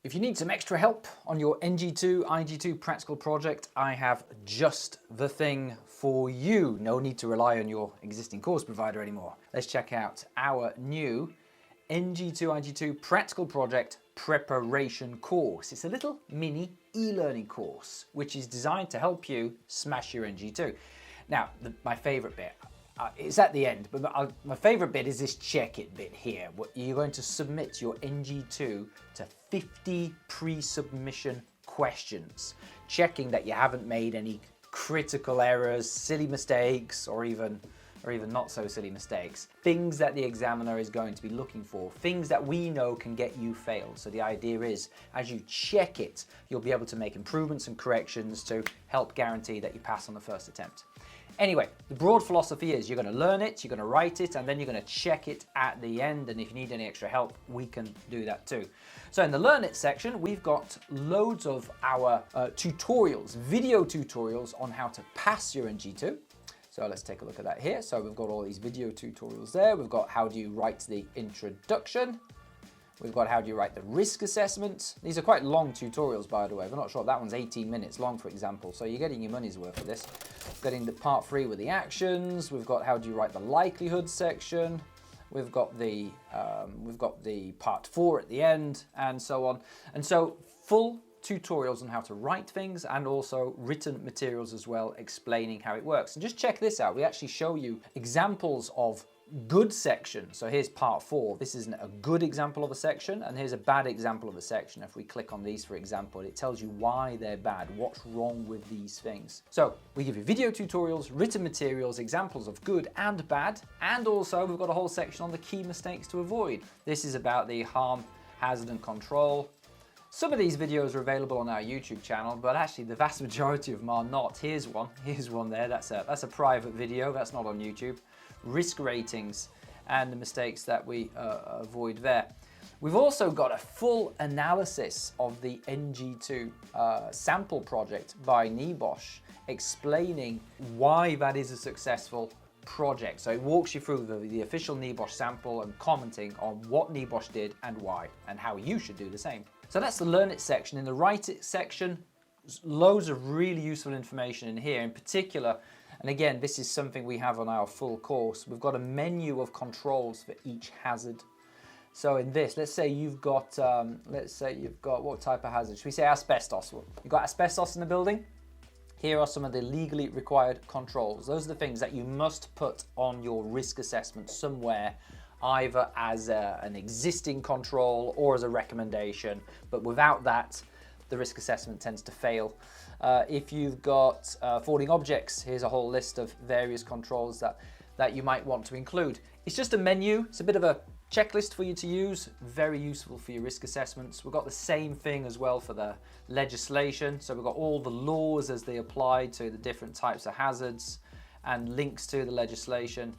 If you need some extra help on your NG2, IG2 practical project, I have just the thing for you. No need to rely on your existing course provider anymore. Let's check out our new NG2, IG2 practical project preparation course. It's a little mini e-learning course, which is designed to help you smash your NG2. Now, my favorite bit, it's at the end, but my favorite bit is this check it bit here. You're going to submit your NG2 to 50 pre-submission questions, checking that you haven't made any critical errors, silly mistakes, or even not so silly mistakes. Things that the examiner is going to be looking for, things that we know can get you failed. So the idea is, as you check it, you'll be able to make improvements and corrections to help guarantee that you pass on the first attempt. Anyway, the broad philosophy is you're going to learn it, you're going to write it, and then you're going to check it at the end. And if you need any extra help, we can do that too. So in the Learn It section, we've got loads of our tutorials, video tutorials on how to pass your NG2. So let's take a look at that here. So we've got all these video tutorials there. We've got how do you write the introduction. We've got how do you write the risk assessment. These are quite long tutorials, by the way. We're not sure. That one's 18 minutes long, for example. So you're getting your money's worth of this. Getting the part 3 with the actions. We've got how do you write the likelihood section. We've got the part 4 at the end, and so on. And so full tutorials on how to write things, and also written materials as well, explaining how it works. And just check this out. We actually show you examples of good sections. So here's part 4. This isn't a good example of a section, and here's a bad example of a section. If we click on these, for example, it tells you why they're bad, what's wrong with these things. So we give you video tutorials, written materials, examples of good and bad, and also we've got a whole section on the key mistakes to avoid. This is about the harm, hazard, and control. Some of these videos are available on our YouTube channel, but actually the vast majority of them are not. Here's one there. That's a private video. That's not on YouTube. Risk ratings and the mistakes that we avoid there. We've also got a full analysis of the NG2 sample project by NEBOSH, explaining why that is a successful project. So it walks you through the official NEBOSH sample and commenting on what NEBOSH did and why, and how you should do the same. So that's the Learn It section. In the Write It section, loads of really useful information in here. In particular, and again, this is something we have on our full course, we've got a menu of controls for each hazard. So in this, let's say you've got what type of hazard? Should we say asbestos? You've got asbestos in the building. Here are some of the legally required controls. Those are the things that you must put on your risk assessment somewhere, either as an existing control or as a recommendation. But without that, the risk assessment tends to fail. If you've got falling objects, here's a whole list of various controls that you might want to include. It's just a menu. It's a bit of a checklist for you to use, very useful for your risk assessments. We've got the same thing as well for the legislation. So we've got all the laws as they apply to the different types of hazards, and links to the legislation,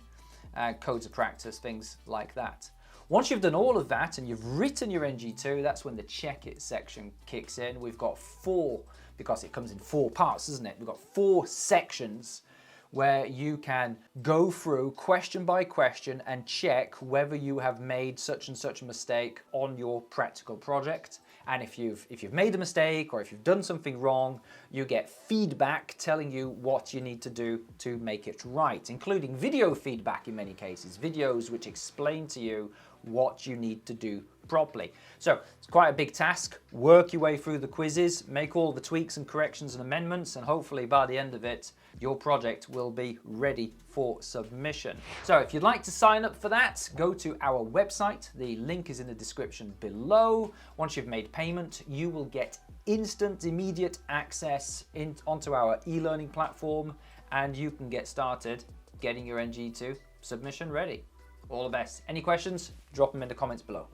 codes of practice, things like that. Once you've done all of that and you've written your NG2, that's when the check it section kicks in. We've got 4, because it comes in 4 parts, doesn't it? We've got 4 sections where you can go through question by question and check whether you have made such and such a mistake on your practical project. And if you've made a mistake, or if you've done something wrong, you get feedback telling you what you need to do to make it right, including video feedback in many cases, videos which explain to you what you need to do properly. So it's quite a big task. Work your way through the quizzes, make all the tweaks and corrections and amendments, and hopefully by the end of it, your project will be ready for submission. So if you'd like to sign up for that, go to our website. The link is in the description below. Once you've made payment, you will get instant, immediate access onto our e-learning platform, and you can get started getting your NG2 submission ready. All the best. Any questions? Drop them in the comments below.